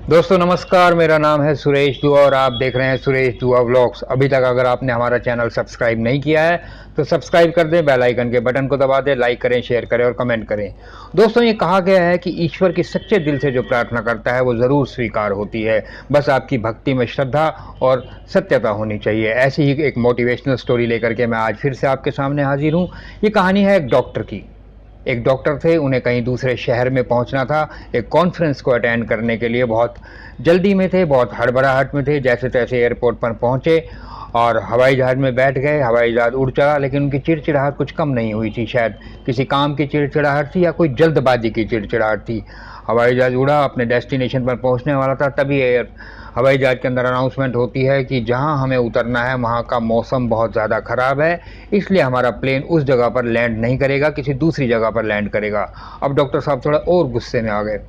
दोस्तों नमस्कार, मेरा नाम है सुरेश दुआ और आप देख रहे हैं सुरेश दुआ व्लॉग्स। अभी तक अगर आपने हमारा चैनल सब्सक्राइब नहीं किया है तो सब्सक्राइब कर दें, बेल आइकन के बटन को दबा दें, लाइक करें, शेयर करें और कमेंट करें। दोस्तों, ये कहा गया है कि ईश्वर की सच्चे दिल से जो प्रार्थना करता है वो ज़रूर स्वीकार होती है। बस आपकी भक्ति में श्रद्धा और सत्यता होनी चाहिए। ऐसी ही एक मोटिवेशनल स्टोरी लेकर के मैं आज फिर से आपके सामने हाजिर हूँ। ये कहानी है एक डॉक्टर की। एक डॉक्टर थे, उन्हें कहीं दूसरे शहर में पहुंचना था, एक कॉन्फ्रेंस को अटेंड करने के लिए। बहुत जल्दी में थे, बहुत हड़बड़ाहट में थे। जैसे तैसे एयरपोर्ट पर पहुंचे और हवाई जहाज़ में बैठ गए। हवाई जहाज़ उड़ चला, लेकिन उनकी चिड़चिड़ाहट कुछ कम नहीं हुई थी। शायद किसी काम की चिड़चिड़ाहट थी या कोई जल्दबाजी की चिड़चिड़ाहट थी। हवाई जहाज़ उड़ा, अपने डेस्टिनेशन पर पहुंचने वाला था। तभी हवाई जहाज़ के अंदर अनाउंसमेंट होती है कि जहां हमें उतरना है वहां का मौसम बहुत ज़्यादा ख़राब है, इसलिए हमारा प्लेन उस जगह पर लैंड नहीं करेगा, किसी दूसरी जगह पर लैंड करेगा। अब डॉक्टर साहब थोड़ा और गुस्से में आ गए।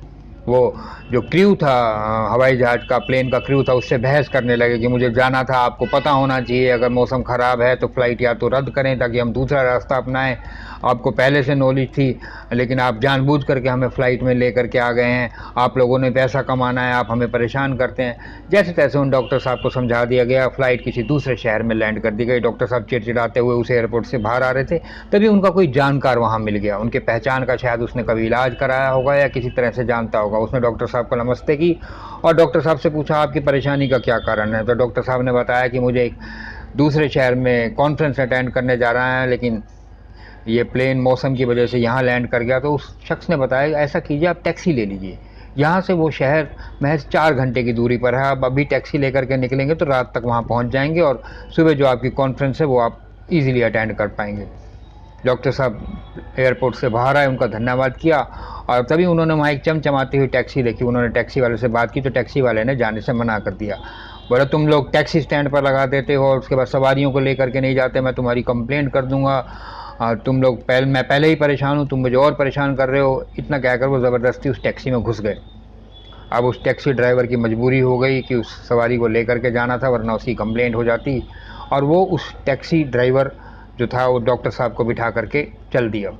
वो जो क्रू था, हवाई जहाज़ का, प्लेन का क्रू था, उससे बहस करने लगे कि मुझे जाना था, आपको पता होना चाहिए, अगर मौसम ख़राब है तो फ़्लाइट या तो रद्द करें ताकि हम दूसरा रास्ता अपनाएं। आपको पहले से नॉलेज थी, लेकिन आप जानबूझ करके हमें फ़्लाइट में लेकर के आ गए हैं। आप लोगों ने पैसा कमाना है, आप हमें परेशान करते हैं। जैसे तैसे उन डॉक्टर साहब को समझा दिया गया, फ़्लाइट किसी दूसरे शहर में लैंड कर दी गई। डॉक्टर साहब चिड़चिड़ाते हुए उस एयरपोर्ट से बाहर आ रहे थे, तभी उनका कोई जानकार वहाँ मिल गया। उनके पहचान का, शायद उसने कभी इलाज कराया होगा या किसी तरह से जानता होगा। उसने डॉक्टर साहब को नमस्ते की और डॉक्टर साहब से पूछा, आपकी परेशानी का क्या कारण है। तो डॉक्टर साहब ने बताया कि मुझे एक दूसरे शहर में कॉन्फ्रेंस अटेंड करने जा रहा है, लेकिन ये प्लेन मौसम की वजह से यहाँ लैंड कर गया। तो उस शख्स ने बताया, ऐसा कीजिए, आप टैक्सी ले लीजिए, यहाँ से वो शहर महज 4 घंटे की दूरी पर है। आप अभी टैक्सी लेकर के निकलेंगे तो रात तक वहाँ पहुँच जाएंगे और सुबह जो आपकी कॉन्फ्रेंस है वो आप इजीली अटेंड कर पाएंगे। डॉक्टर साहब एयरपोर्ट से बाहर आए, उनका धन्यवाद किया और तभी उन्होंने वहाँ एक चमचमाती हुई टैक्सी देखी। उन्होंने टैक्सी वाले से बात की तो टैक्सी वाले ने जाने से मना कर दिया। बोला, तुम लोग टैक्सी स्टैंड पर लगा देते हो और उसके बाद सवारियों को लेकर के नहीं जाते, मैं तुम्हारी कंप्लेंट कर दूंगा। तुम लोग मैं पहले ही परेशान हूँ, तुम मुझे और परेशान कर रहे हो। इतना कहकर वो ज़बरदस्ती उस टैक्सी में घुस गए। अब उस टैक्सी ड्राइवर की मजबूरी हो गई कि उस सवारी को लेकर के जाना था, वरना उसकी कंप्लेंट हो जाती। और वो उस टैक्सी ड्राइवर जो था वो डॉक्टर साहब को बिठा करके चल दिया।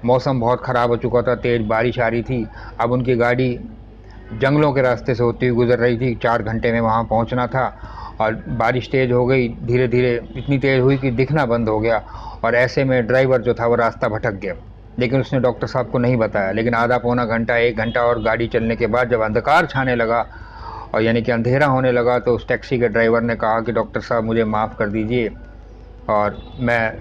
मौसम बहुत ख़राब हो चुका था, तेज़ बारिश आ रही थी। अब उनकी गाड़ी जंगलों के रास्ते से होती हुई गुजर रही थी। 4 घंटे में वहाँ पहुँचना था और बारिश तेज़ हो गई, धीरे धीरे इतनी तेज़ हुई कि दिखना बंद हो गया। और ऐसे में ड्राइवर जो था वो रास्ता भटक गया, लेकिन उसने डॉक्टर साहब को नहीं बताया। लेकिन आधा पौना घंटा, 1 घंटा और गाड़ी चलने के बाद जब अंधकार छाने लगा और यानी कि अंधेरा होने लगा, तो उस टैक्सी के ड्राइवर ने कहा कि डॉक्टर साहब मुझे माफ़ कर दीजिए, और मैं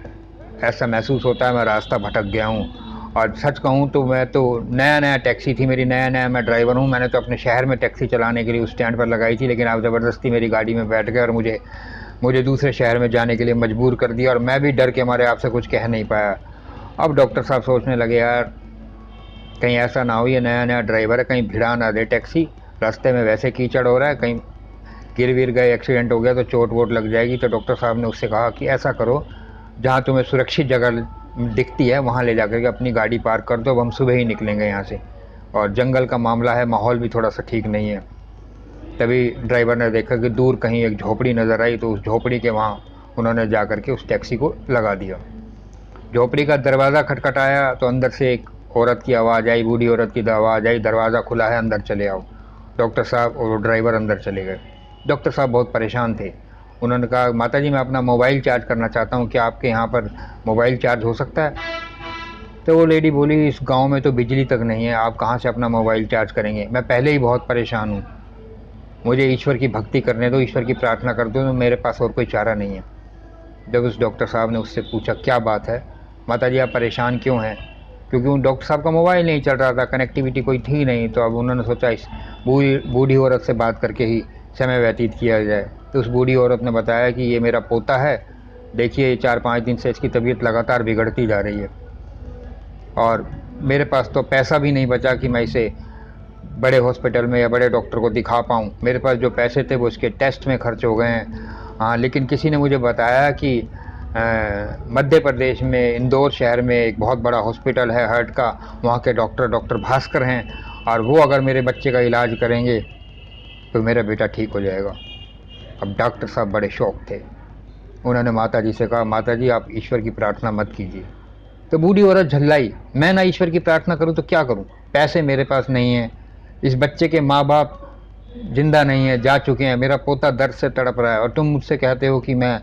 ऐसा महसूस होता है मैं रास्ता भटक गया हूँ। और सच कहूँ तो मैं तो नया नया टैक्सी थी मेरी, नया नया मैं ड्राइवर हूँ। मैंने तो अपने शहर में टैक्सी चलाने के लिए उस स्टैंड पर लगाई थी, लेकिन आप ज़बरदस्ती मेरी गाड़ी में बैठ गए और मुझे मुझे दूसरे शहर में जाने के लिए मजबूर कर दिया, और मैं भी डर के मारे आपसे कुछ कह नहीं पाया। अब डॉक्टर साहब सोचने लगे, यार कहीं ऐसा ना हो, ये नया नया ड्राइवर है, कहीं भिड़ा ना दे टैक्सी। रास्ते में वैसे कीचड़ हो रहा है, कहीं गिर विर गए, एक्सीडेंट हो गया तो चोट वोट लग जाएगी। तो डॉक्टर साहब ने उससे कहा कि ऐसा करो, जहाँ तुम्हें सुरक्षित जगह दिखती है वहाँ ले जाकर के अपनी गाड़ी पार्क कर दो, अब हम सुबह ही निकलेंगे यहाँ से। और जंगल का मामला है, माहौल भी थोड़ा सा ठीक नहीं है। तभी ड्राइवर ने देखा कि दूर कहीं एक झोपड़ी नज़र आई, तो उस झोपड़ी के वहाँ उन्होंने जा कर के उस टैक्सी को लगा दिया। झोपड़ी का दरवाज़ा खटखटाया तो अंदर से एक औरत की आवाज़ आई, बूढ़ी औरत की आवाज़ आई, दरवाज़ा खुला है, अंदर चले आओ। डॉक्टर साहब और ड्राइवर अंदर चले गए। डॉक्टर साहब बहुत परेशान थे। उन्होंने कहा, माता जी मैं अपना मोबाइल चार्ज करना चाहता हूँ, क्या आपके यहाँ पर मोबाइल चार्ज हो सकता है। तो वो लेडी बोली, इस गांव में तो बिजली तक नहीं है, आप कहाँ से अपना मोबाइल चार्ज करेंगे, मैं पहले ही बहुत परेशान हूँ, मुझे ईश्वर की भक्ति करने दो, ईश्वर की प्रार्थना कर दो, तो मेरे पास और कोई चारा नहीं है। जब उस डॉक्टर साहब ने उससे पूछा, क्या बात है माता जी, आप परेशान क्यों हैं। क्योंकि उन डॉक्टर साहब का मोबाइल नहीं चल रहा था, कनेक्टिविटी कोई थी नहीं। तो अब उन्होंने सोचा इस बूढ़ी बूढ़ी औरत से बात करके ही समय व्यतीत किया जाए। तो उस बूढ़ी औरत ने बताया कि ये मेरा पोता है, देखिए 4-5 दिन से इसकी तबीयत लगातार बिगड़ती जा रही है, और मेरे पास तो पैसा भी नहीं बचा कि मैं इसे बड़े हॉस्पिटल में या बड़े डॉक्टर को दिखा पाऊँ। मेरे पास जो पैसे थे वो इसके टेस्ट में खर्च हो गए हैं। हाँ, लेकिन किसी ने मुझे बताया कि मध्य प्रदेश में इंदौर शहर में एक बहुत बड़ा हॉस्पिटल है हार्ट का, वहाँ के डॉक्टर भास्कर हैं, और वो अगर मेरे बच्चे का इलाज करेंगे तो मेरा बेटा ठीक हो जाएगा। अब डॉक्टर साहब बड़े शौक थे। उन्होंने माता जी से कहा, माता जी आप ईश्वर की प्रार्थना मत कीजिए। तो बूढ़ी औरत झल्लाई, मैं ना ईश्वर की प्रार्थना करूं तो क्या करूं, पैसे मेरे पास नहीं हैं, इस बच्चे के माँ बाप जिंदा नहीं है, जा चुके हैं। मेरा पोता दर्द से तड़प रहा है और तुम मुझसे कहते हो कि मैं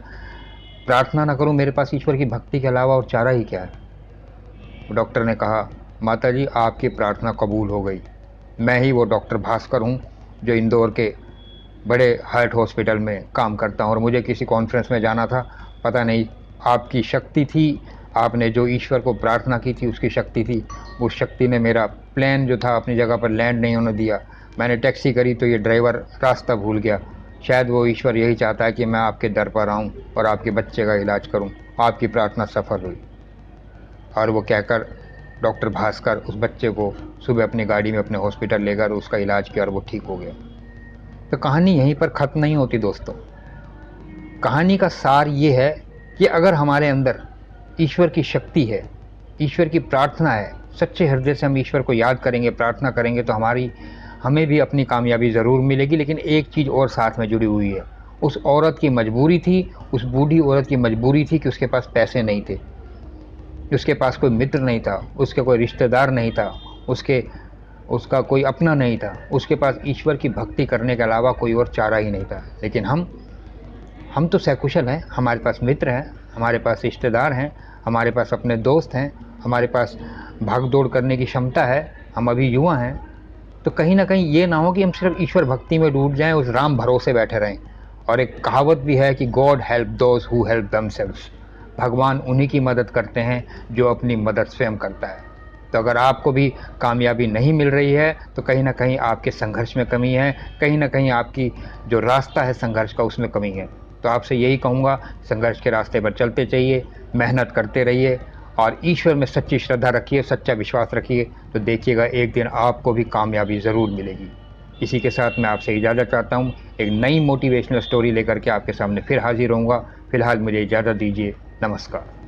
प्रार्थना ना करूं। मेरे पास ईश्वर की भक्ति के अलावा और चारा ही क्या है। डॉक्टर ने कहा, माता जी आपकी प्रार्थना कबूल हो गई। मैं ही वो डॉक्टर भास्कर हूँ जो इंदौर के बड़े हार्ट हॉस्पिटल में काम करता हूँ और मुझे किसी कॉन्फ्रेंस में जाना था। पता नहीं आपकी शक्ति थी, आपने जो ईश्वर को प्रार्थना की थी उसकी शक्ति थी। उस शक्ति ने मेरा प्लेन जो था अपनी जगह पर लैंड नहीं होने दिया। मैंने टैक्सी करी तो ये ड्राइवर रास्ता भूल गया। शायद वो ईश्वर यही चाहता है कि मैं आपके दर पर आऊँ और आपके बच्चे का इलाज करूँ। आपकी प्रार्थना सफल हुई। और वो कहकर डॉक्टर भास्कर उस बच्चे को सुबह अपनी गाड़ी में अपने हॉस्पिटल ले गए, उसका इलाज किया और वो ठीक हो गया। तो कहानी यहीं पर ख़त्म नहीं होती दोस्तों। कहानी का सार ये है कि अगर हमारे अंदर ईश्वर की शक्ति है, ईश्वर की प्रार्थना है, सच्चे हृदय से हम ईश्वर को याद करेंगे, प्रार्थना करेंगे, तो हमें भी अपनी कामयाबी ज़रूर मिलेगी। लेकिन एक चीज़ और साथ में जुड़ी हुई है। उस औरत की मजबूरी थी, उस बूढ़ी औरत की मजबूरी थी कि उसके पास पैसे नहीं थे, उसके पास कोई मित्र नहीं था, उसके कोई रिश्तेदार नहीं था, उसका कोई अपना नहीं था, उसके पास ईश्वर की भक्ति करने के अलावा कोई और चारा ही नहीं था। लेकिन हम तो सकुशल हैं, हमारे पास मित्र हैं, हमारे पास रिश्तेदार हैं, हमारे पास अपने दोस्त हैं, हमारे पास भाग दौड़ करने की क्षमता है, हम अभी युवा हैं। तो कहीं ना कहीं ये ना हो कि हम सिर्फ ईश्वर भक्ति में डूब जाएं, उस राम भरोसे बैठे रहें। और एक कहावत भी है कि God help those who help themselves. भगवान उन्हीं की मदद करते हैं जो अपनी मदद स्वयं करता है। तो अगर आपको भी कामयाबी नहीं मिल रही है तो कहीं ना कहीं आपके संघर्ष में कमी है, कहीं ना कहीं आपकी जो रास्ता है संघर्ष का उसमें कमी है। तो आपसे यही कहूँगा, संघर्ष के रास्ते पर चलते चाहिए, मेहनत करते रहिए और ईश्वर में सच्ची श्रद्धा रखिए, सच्चा विश्वास रखिए। तो देखिएगा एक दिन आपको भी कामयाबी ज़रूर मिलेगी। इसी के साथ मैं आपसे इजाज़त चाहता हूँ। एक नई मोटिवेशनल स्टोरी लेकर के आपके सामने फिर हाजिर होऊंगा। फिलहाल मुझे इजाज़त दीजिए। नमस्कार।